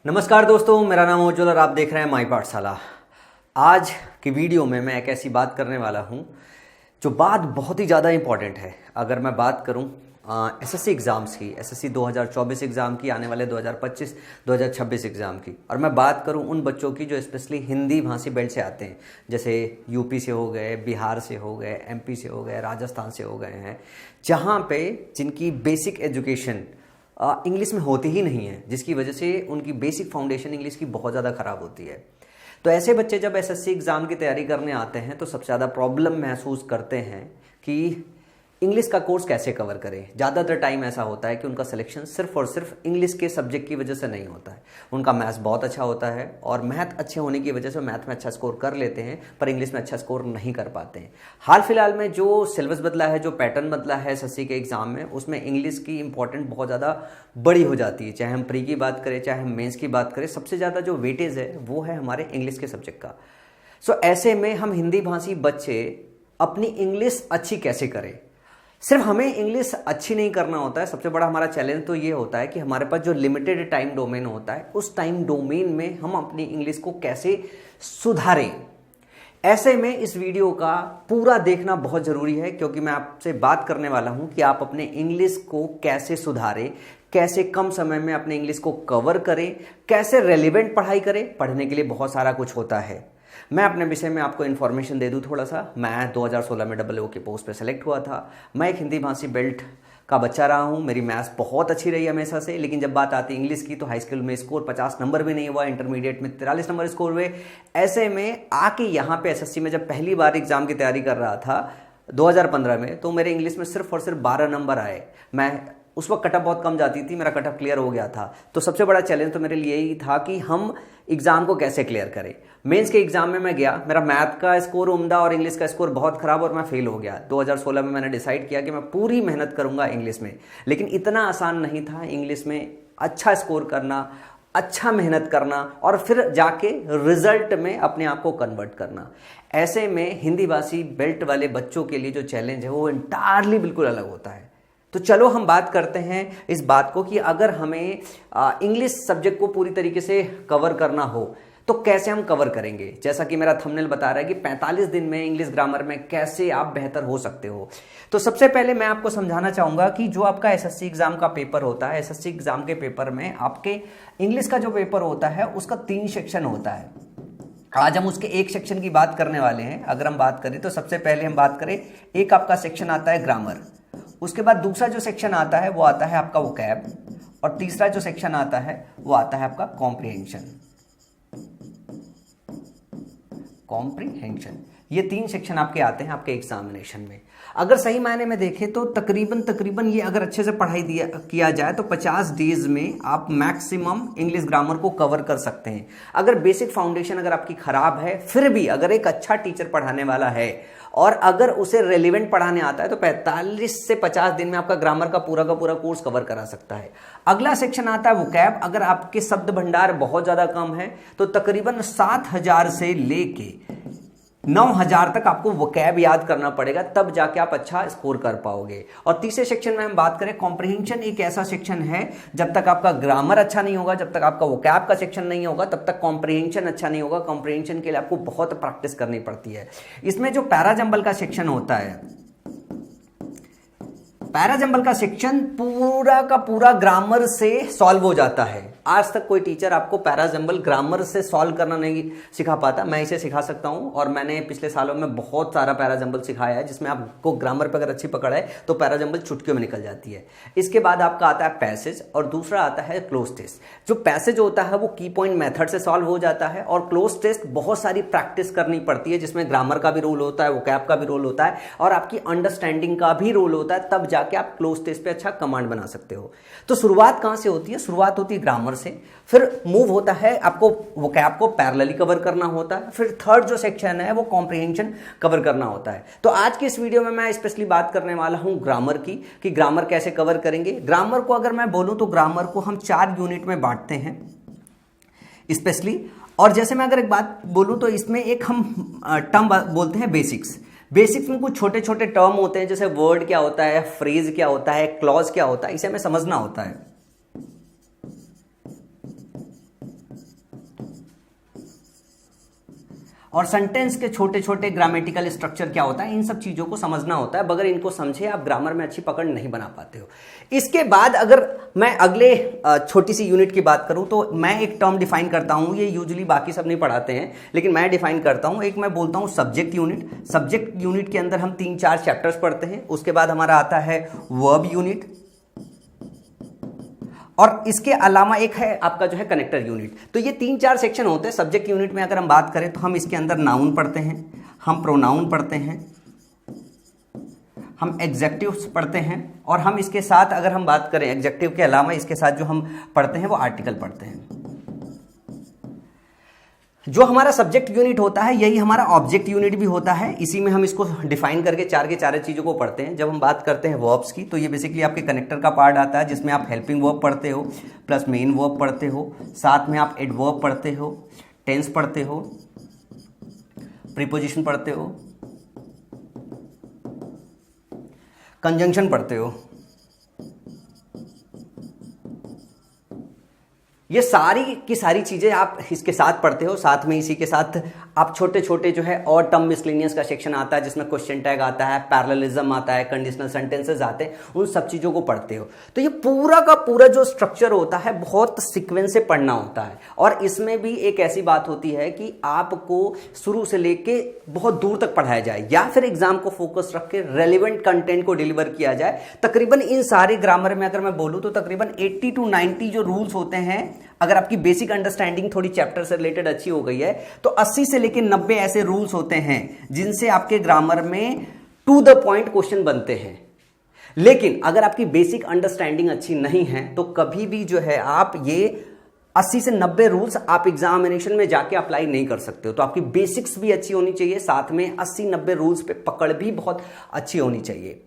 नमस्कार दोस्तों, मेरा नाम उज्ज्वल और आप देख रहे हैं माई पाठशाला। आज की वीडियो में मैं एक ऐसी बात करने वाला हूं जो बात बहुत ही ज़्यादा इम्पॉर्टेंट है। अगर मैं बात करूं एसएससी एग्ज़ाम्स की, एसएससी 2024 एग्ज़ाम की, आने वाले 2025-2026 एग्ज़ाम की, और मैं बात करूं उन बच्चों की जो स्पेशली हिंदी भाषी बेल्ट से आते हैं, जैसे यूपी से हो गए, बिहार से हो गए, एमपी से हो गए, राजस्थान से हो गए हैं, जहाँ पे जिनकी बेसिक एजुकेशन इंग्लिश में होती ही नहीं है, जिसकी वजह से उनकी बेसिक फाउंडेशन इंग्लिश की बहुत ज़्यादा ख़राब होती है। तो ऐसे बच्चे जब एसएससी एग्ज़ाम की तैयारी करने आते हैं तो सबसे ज़्यादा प्रॉब्लम महसूस करते हैं कि इंग्लिश का कोर्स कैसे कवर करें। ज़्यादातर टाइम ऐसा होता है कि उनका सिलेक्शन सिर्फ और सिर्फ इंग्लिश के सब्जेक्ट की वजह से नहीं होता है। उनका मैथ्स बहुत अच्छा होता है और मैथ अच्छे होने की वजह से मैथ में अच्छा स्कोर कर लेते हैं, पर इंग्लिश में अच्छा स्कोर नहीं कर पाते हैं। हाल फिलहाल में जो सिलेबस बदला है, जो पैटर्न बदला है एसएससी के एग्ज़ाम में, उसमें इंग्लिश की इंपॉर्टेंट बहुत ज़्यादा बड़ी हो जाती है। चाहे हम प्री की बात करें, चाहे हम मेंस की बात करें, सबसे ज़्यादा जो वेटेज है वो है हमारे इंग्लिश के सब्जेक्ट का। सो ऐसे में हम हिंदी भाषी बच्चे अपनी इंग्लिश अच्छी कैसे करें। सिर्फ हमें इंग्लिश अच्छी नहीं करना होता है, सबसे बड़ा हमारा चैलेंज तो ये होता है कि हमारे पास जो लिमिटेड टाइम डोमेन होता है, उस टाइम डोमेन में हम अपनी इंग्लिश को कैसे सुधारें। ऐसे में इस वीडियो का पूरा देखना बहुत ज़रूरी है, क्योंकि मैं आपसे बात करने वाला हूं कि आप अपने इंग्लिश को कैसे सुधारें, कैसे कम समय में अपने इंग्लिश को कवर करें, कैसे रेलिवेंट पढ़ाई करें। पढ़ने के लिए बहुत सारा कुछ होता है। मैं अपने विषय में आपको इन्फॉर्मेशन दे दूं थोड़ा सा। मैं 2016 में EEO की पोस्ट पे सेलेक्ट हुआ था। मैं एक हिंदी भाषी बेल्ट का बच्चा रहा हूं। मेरी मैथ्स बहुत अच्छी रही हमेशा से, लेकिन जब बात आती इंग्लिश की तो हाई स्कूल में स्कोर 50 नंबर भी नहीं हुआ, इंटरमीडिएट में 43 नंबर स्कोर हुए। ऐसे में आके यहाँ पे एसएससी में जब पहली बार एग्जाम की तैयारी कर रहा था 2015 में, तो मेरे इंग्लिश में सिर्फ और सिर्फ 12 नंबर आए। मैं उस वक्त कटअप बहुत कम जाती थी, मेरा कटअप क्लियर हो गया था। तो सबसे बड़ा चैलेंज तो मेरे लिए यही था कि हम एग्जाम को कैसे क्लियर करें। मेंस के एग्जाम में मैं गया, मेरा मैथ का स्कोर उम्दा और इंग्लिश का स्कोर बहुत खराब और मैं फेल हो गया। 2016 में मैंने डिसाइड किया कि मैं पूरी मेहनत करूंगा इंग्लिश में, लेकिन इतना आसान नहीं था इंग्लिश में अच्छा स्कोर करना, अच्छा मेहनत करना और फिर जाके रिजल्ट में अपने आप को कन्वर्ट करना। ऐसे में हिंदी भाषी बेल्ट वाले बच्चों के लिए जो चैलेंज है वो इंटायरली बिल्कुल अलग होता है। तो चलो हम बात करते हैं इस बात को कि अगर हमें इंग्लिश सब्जेक्ट को पूरी तरीके से कवर करना हो तो कैसे हम कवर करेंगे। जैसा कि मेरा थंबनेल बता रहा है कि 45 दिन में इंग्लिश ग्रामर में कैसे आप बेहतर हो सकते हो। तो सबसे पहले मैं आपको समझाना चाहूँगा कि जो आपका एसएससी एग्जाम का पेपर होता है, एसएससी एग्जाम के पेपर में आपके इंग्लिश का जो पेपर होता है उसका 3 सेक्शन होता है। आज हम उसके एक सेक्शन की बात करने वाले हैं। अगर हम बात करें तो सबसे पहले हम बात करें, एक आपका सेक्शन आता है ग्रामर, उसके बाद दूसरा जो सेक्शन आता है वो आता है आपका वोकैब, और तीसरा जो सेक्शन आता है वो आता है आपका कॉम्प्रिहेंशन। ये 3 सेक्शन आपके आते हैं आपके एग्जामिनेशन में। अगर सही मायने में देखें तो तकरीबन ये अगर अच्छे से पढ़ाई किया जाए तो 50 डेज में आप मैक्सिमम इंग्लिश ग्रामर को कवर कर सकते हैं। अगर बेसिक फाउंडेशन अगर आपकी खराब है, फिर भी अगर एक अच्छा टीचर पढ़ाने वाला है और अगर उसे रेलिवेंट पढ़ाने आता है तो 45 से 50 दिन में आपका ग्रामर का पूरा कोर्स कवर करा सकता है। अगला सेक्शन आता है वोकैब। अगर आपके शब्द भंडार बहुत ज्यादा कम है तो तकरीबन 7000 से लेके 9000 तक आपको वोकैब याद करना पड़ेगा, तब जाके आप अच्छा स्कोर कर पाओगे। और तीसरे सेक्शन में हम बात करें कॉम्प्रिहेंशन, एक ऐसा सेक्शन है जब तक आपका ग्रामर अच्छा नहीं होगा, जब तक आपका वोकैब का सेक्शन नहीं होगा, तब तक कॉम्प्रिहेंशन अच्छा नहीं होगा। कॉम्प्रिहेंशन के लिए आपको बहुत प्रैक्टिस करनी पड़ती है। इसमें जो पैराजंबल का सेक्शन होता है, पैराजंबल का सेक्शन पूरा का पूरा ग्रामर से सॉल्व हो जाता है। आज तक कोई टीचर आपको पैराजंबल ग्रामर से सॉल्व करना नहीं सिखा पाता। मैं इसे सिखा सकता हूं और मैंने पिछले सालों में बहुत सारा पैराजंबल सिखाया है, जिसमें आपको ग्रामर पर अगर अच्छी पकड़ है तो पैराजंबल चुटकियों में निकल जाती है। इसके बाद आपका आता है पैसेज और दूसरा आता है क्लोज टेस्ट। जो पैसेज होता है वो की पॉइंट मेथड से सॉल्व हो जाता है और क्लोज टेस्ट बहुत सारी प्रैक्टिस करनी पड़ती है, जिसमें ग्रामर का भी रोल होता है, वोकैब का भी रोल होता है और आपकी अंडरस्टैंडिंग का भी रोल होता है। तब जाके आप क्लोज टेस्ट पे अच्छा कमांड बना सकते हो। तो शुरुआत कहां से होती है? शुरुआत होती है ग्रामर से, फिर मूव होता है आपको वोकैब को पैरेलली कवर करना होता है, फिर थर्ड जो सेक्शन है वो कॉम्प्रिहेंशन कवर करना होता है। तो आज की इस वीडियो में मैं स्पेशली बात करने वाला हूं ग्रामर की, कि ग्रामर कैसे कवर करेंगे। ग्रामर को अगर मैं बोलूं तो ग्रामर को हम 4 यूनिट में बांटते हैं स्पेशली। और जैसे मैं अगर एक बात बोलूं तो इसमें एक हम टर्म बोलते हैं बेसिक्स। बेसिक्स में कुछ छोटे छोटे टर्म होते हैं, जैसे वर्ड क्या होता है, फ्रेज क्या होता है, क्लॉज क्या होता है, इसे हमें समझना होता है। और सेंटेंस के छोटे छोटे ग्रामेटिकल स्ट्रक्चर क्या होता है, इन सब चीज़ों को समझना होता है। बगैर इनको समझे आप ग्रामर में अच्छी पकड़ नहीं बना पाते हो। इसके बाद अगर मैं अगले छोटी सी यूनिट की बात करूं तो मैं एक टर्म डिफाइन करता हूं, ये यूजुअली बाकी सब नहीं पढ़ाते हैं लेकिन मैं डिफाइन करता हूं। एक मैं बोलता हूं सब्जेक्ट यूनिट। सब्जेक्ट यूनिट के अंदर हम 3-4 चैप्टर्स पढ़ते हैं। उसके बाद हमारा आता है वर्ब यूनिट, और इसके अलावा एक है आपका जो है कनेक्टर यूनिट। तो ये 3-4 सेक्शन होते हैं। सब्जेक्ट यूनिट में अगर हम बात करें तो हम इसके अंदर नाउन पढ़ते हैं, हम प्रोनाउन पढ़ते हैं, हम एग्जेक्टिव्स पढ़ते हैं, और हम इसके साथ अगर हम बात करें एग्जेक्टिव के अलावा इसके साथ जो हम पढ़ते हैं वो आर्टिकल पढ़ते हैं। जो हमारा सब्जेक्ट यूनिट होता है यही हमारा ऑब्जेक्ट यूनिट भी होता है। इसी में हम इसको डिफाइन करके 4 के 4 चीज़ों को पढ़ते हैं। जब हम बात करते हैं वर्ब्स की तो ये बेसिकली आपके कनेक्टर का पार्ट आता है, जिसमें आप हेल्पिंग वर्ब पढ़ते हो, प्लस मेन वर्ब पढ़ते हो, साथ में आप एडवर्ब पढ़ते हो, टेंस पढ़ते हो, प्रीपोजिशन पढ़ते हो, कंजंक्शन पढ़ते हो। ये सारी की सारी चीज़ें आप इसके साथ पढ़ते हो। साथ में इसी के साथ आप छोटे छोटे जो है और टर्म मिसलेनियस का सेक्शन आता है, जिसमें क्वेश्चन टैग आता है, पैरेललिज्म आता है, कंडीशनल सेंटेंसेस आते हैं, उन सब चीज़ों को पढ़ते हो। तो ये पूरा का पूरा जो स्ट्रक्चर होता है बहुत सीक्वेंस से पढ़ना होता है। और इसमें भी एक ऐसी बात होती है कि आपको शुरू से लेके बहुत दूर तक पढ़ाया जाए या फिर एग्जाम को फोकस रख के रेलिवेंट कंटेंट को डिलीवर किया जाए। तकरीबन इन सारे ग्रामर में अगर मैं बोलूँ तो तकरीबन 80 to 90 जो रूल्स होते हैं, अगर आपकी बेसिक अंडरस्टैंडिंग थोड़ी चैप्टर से रिलेटेड अच्छी हो गई है तो 80 से लेकर 90 ऐसे रूल्स होते हैं जिनसे आपके ग्रामर में टू द पॉइंट क्वेश्चन बनते हैं। लेकिन अगर आपकी बेसिक अंडरस्टैंडिंग अच्छी नहीं है तो कभी भी जो है आप ये 80 से 90 रूल्स आप एग्जामिनेशन में जाके अप्लाई नहीं कर सकते हो। तो आपकी बेसिक्स भी अच्छी होनी चाहिए, साथ में 80-90 रूल्स पे पकड़ भी बहुत अच्छी होनी चाहिए।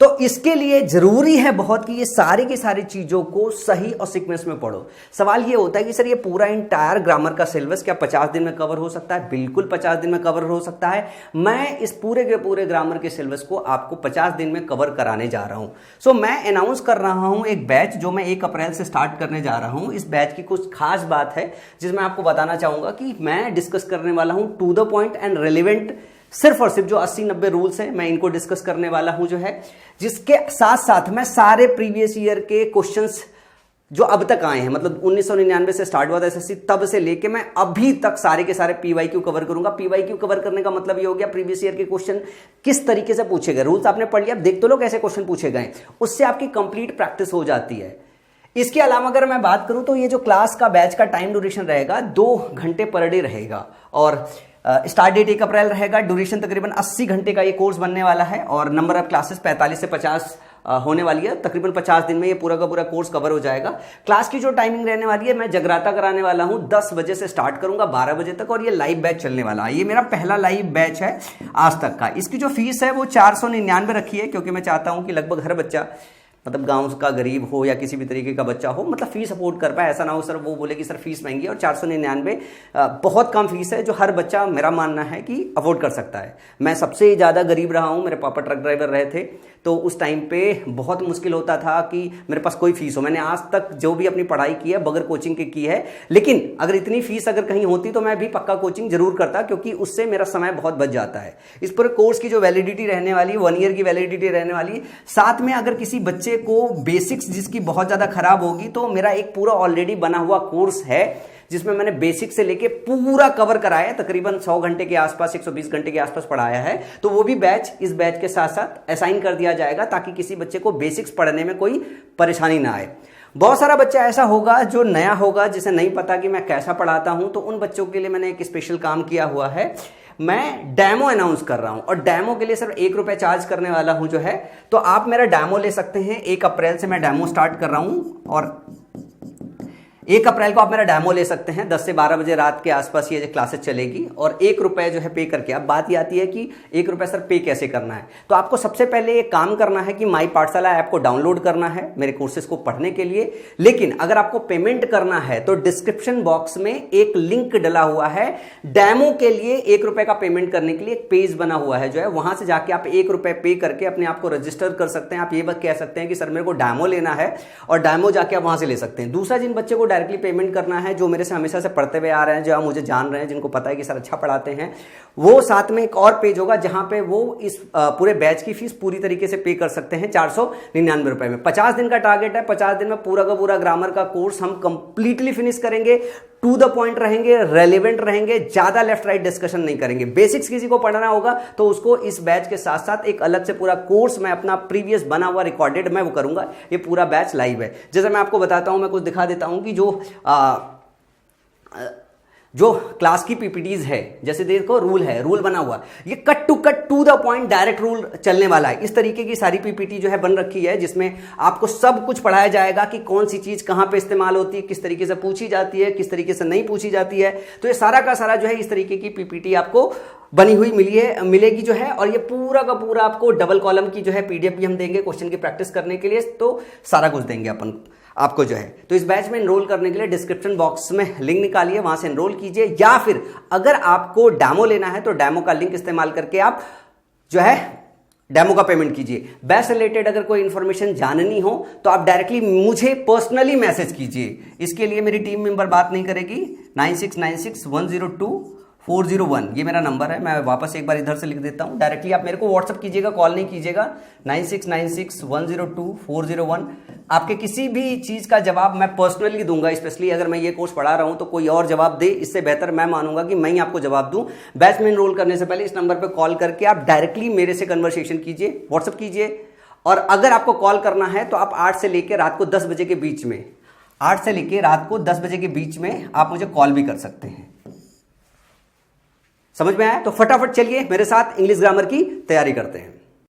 तो इसके लिए जरूरी है बहुत कि ये सारी की सारी चीजों को सही और सीक्वेंस में पढ़ो। सवाल ये होता है कि सर ये पूरा इंटायर ग्रामर का सिलेबस क्या 50 दिन में कवर हो सकता है? बिल्कुल 50 दिन में कवर हो सकता है। मैं इस पूरे के पूरे ग्रामर के सिलेबस को आपको 50 दिन में कवर कराने जा रहा हूं। सो मैं अनाउंस कर रहा हूं एक बैच जो मैं 1 अप्रैल से स्टार्ट करने जा रहा हूं। इस बैच की कुछ खास बात है जिसमें आपको बताना चाहूंगा कि मैं डिस्कस करने वाला हूं to the point and relevant सिर्फ और सिर्फ जो 80-90 रूल्स हैं मैं इनको डिस्कस करने वाला हूं जो है, जिसके साथ साथ मैं सारे प्रीवियस ईयर के क्वेश्चंस जो अब तक आए हैं, मतलब 1999 से स्टार्ट हुआ था एसएससी, तब से लेके मैं अभी तक सारे के सारे पीवाईक्यू कवर करूंगा। पीवाईक्यू कवर करने का मतलब ये हो गया प्रीवियस ईयर के क्वेश्चन किस तरीके से पूछे गए। रूल्स आपने पढ़ लिया, अब देख तो लो कैसे क्वेश्चन पूछे गए, उससे आपकी कंप्लीट प्रैक्टिस हो जाती है। इसके अलावा अगर मैं बात करूं तो ये जो क्लास का बैच का टाइम ड्यूरेशन रहेगा 2 घंटे पर डे रहेगा, और स्टार्ट डेट 1 अप्रैल रहेगा। ड्यूरेशन तकरीबन 80 घंटे का ये कोर्स बनने वाला है, और नंबर ऑफ क्लासेस 45 से 50 होने वाली है। तकरीबन 50 दिन में ये पूरा का पूरा कोर्स कवर हो जाएगा। क्लास की जो टाइमिंग रहने वाली है, मैं जगराता कराने वाला हूं, 10 बजे से स्टार्ट करूंगा 12 बजे तक, और ये लाइव बैच चलने वाला है। ये मेरा पहला लाइव बैच है आज तक का। इसकी जो फीस है वो 499 रखी है, क्योंकि मैं चाहता हूं कि लगभग हर बच्चा, मतलब गांव का गरीब हो या किसी भी तरीके का बच्चा हो, मतलब फीस अफोर्ड कर पाए। ऐसा ना हो सर वो बोले कि सर फीस महंगी है, और 499 बहुत कम फीस है जो हर बच्चा, मेरा मानना है कि अफोर्ड कर सकता है। मैं सबसे ज़्यादा गरीब रहा हूँ, मेरे पापा ट्रक ड्राइवर रहे थे, तो उस टाइम पे बहुत मुश्किल होता था कि मेरे पास कोई फीस हो। मैंने आज तक जो भी अपनी पढ़ाई की है बगैर कोचिंग के की है, लेकिन अगर इतनी फीस अगर कहीं होती तो मैं भी पक्का कोचिंग जरूर करता, क्योंकि उससे मेरा समय बहुत बच जाता है। इस पूरे कोर्स की जो वैलिडिटी रहने वाली है 1 ईयर की वैलिडिटी रहने वाली है। साथ में अगर किसी बच्चे को बेसिक्स जिसकी बहुत ज़्यादा खराब होगी तो मेरा एक पूरा ऑलरेडी बना हुआ कोर्स है जिसमें मैंने बेसिक से लेके पूरा कवर कराया है, तकरीबन 100 घंटे के आसपास, 120 घंटे के आसपास पढ़ाया है। तो वो भी बैच इस बैच के साथ साथ असाइन कर दिया जाएगा ताकि किसी बच्चे को बेसिक्स पढ़ने में कोई परेशानी ना आए। बहुत सारा बच्चा ऐसा होगा जो नया होगा, जिसे नहीं पता कि मैं कैसा पढ़ाता हूं, तो उन बच्चों के लिए मैंने एक स्पेशल काम किया हुआ है। मैं डेमो अनाउंस कर रहा हूं, और डेमो के लिए सिर्फ 1 रुपये चार्ज करने वाला हूं जो है। तो आप मेरा डेमो ले सकते हैं। 1 अप्रैल से मैं डेमो स्टार्ट कर रहा हूं, और 1 अप्रैल को आप मेरा डेमो ले सकते हैं। 10 से 12 बजे रात के आसपास ये क्लासेस चलेगी, और 1 रुपये जो है पे करके। अब बात ये आती है कि 1 रुपये सर पे कैसे करना है। तो आपको सबसे पहले एक काम करना है कि माई पाठशाला ऐप को डाउनलोड करना है मेरे कोर्सेज को पढ़ने के लिए। लेकिन अगर आपको पेमेंट करना है तो डिस्क्रिप्शन बॉक्स में एक लिंक डला हुआ है, डेमो के लिए 1 रुपये का पेमेंट करने के लिए एक पेज बना हुआ है जो है, वहां से जाके आप 1 रुपये पे करके अपने आप को रजिस्टर कर सकते हैं। आप ये बात कह सकते हैं कि सर मेरे को डेमो लेना है, और डेमो जाके आप वहां से ले सकते हैं। दूसरा, जिन बच्चे को डायरेक्टली पेमेंट करना है, जो मेरे से हमेशा से पढ़ते हुए आ रहे हैं, जो मुझे जान रहे हैं, जिनको पता है कि सर अच्छा पढ़ाते हैं, वो साथ में एक और पेज होगा जहां पे वो इस पूरे बैच की फीस पूरी तरीके से पे कर सकते हैं 499 रुपए में। 50 दिन का टारगेट है, 50 दिन में पूरा का पूरा ग्रामर का कोर्स हम कंप्लीटली फिनिश करेंगे, टू द पॉइंट रहेंगे, रेलिवेंट रहेंगे, ज्यादा लेफ्ट राइट डिस्कशन नहीं करेंगे। बेसिक्स किसी को पढ़ना होगा तो उसको इस बैच के साथ साथ एक अलग से पूरा कोर्स मैं अपना प्रीवियस बना हुआ रिकॉर्डेड मैं वो करूंगा। ये पूरा बैच लाइव है। जैसे मैं आपको बताता हूं, मैं कुछ दिखा देता हूं कि जो क्लास की पीपीटीज है, जैसे देखो रूल है, रूल बना हुआ, ये cut to the point direct rule चलने वाला है। इस तरीके की सारी पीपीटी जो है बन रखी है, जिसमें आपको सब कुछ पढ़ाया जाएगा कि कौन सी चीज कहां पे इस्तेमाल होती है, किस तरीके से पूछी जाती है, किस तरीके से नहीं पूछी जाती है। तो ये सारा का सारा जो है इस तरीके की पीपीटी आपको बनी हुई मिलेगी जो है। और ये पूरा का पूरा आपको डबल कॉलम की जो है पीडीएफ भी हम देंगे क्वेश्चन की प्रैक्टिस करने के लिए, तो सारा कुछ देंगे अपन आपको जो है। तो इस बैच में एनरोल करने के लिए डिस्क्रिप्शन बॉक्स में लिंक निकालिए, वहां से एनरोल कीजिए, या फिर अगर आपको डेमो लेना है तो डेमो का लिंक इस्तेमाल करके आप जो है डेमो का पेमेंट कीजिए। बैच से रिलेटेड अगर कोई इंफॉर्मेशन जाननी हो तो आप डायरेक्टली मुझे पर्सनली मैसेज कीजिए। इसके लिए मेरी टीम मेंबर बात नहीं करेगी। 9696102401 ये मेरा नंबर है। मैं वापस एक बार इधर से लिख देता हूं। डायरेक्टली आप मेरे को व्हाट्सअप कीजिएगा, कॉल नहीं कीजिएगा। 9696102401 आपके किसी भी चीज का जवाब मैं पर्सनली दूंगा। स्पेशली अगर मैं ये कोर्स पढ़ा रहा हूं तो कोई और जवाब दे, इससे बेहतर मैं मानूंगा कि मैं ही आपको जवाब दूं। बैच में एनरोल करने से पहले इस नंबर पर कॉल करके आप डायरेक्टली मेरे से कन्वर्सेशन कीजिए, व्हाट्सअप कीजिए। और अगर आपको कॉल करना है तो आप 8 से लेकर रात को 10 बजे के बीच में, 8 से लेकर रात को 10 बजे के बीच में आप मुझे कॉल भी कर सकते हैं। समझ में आया? तो फटाफट चलिए मेरे साथ इंग्लिश ग्रामर की तैयारी करते हैं।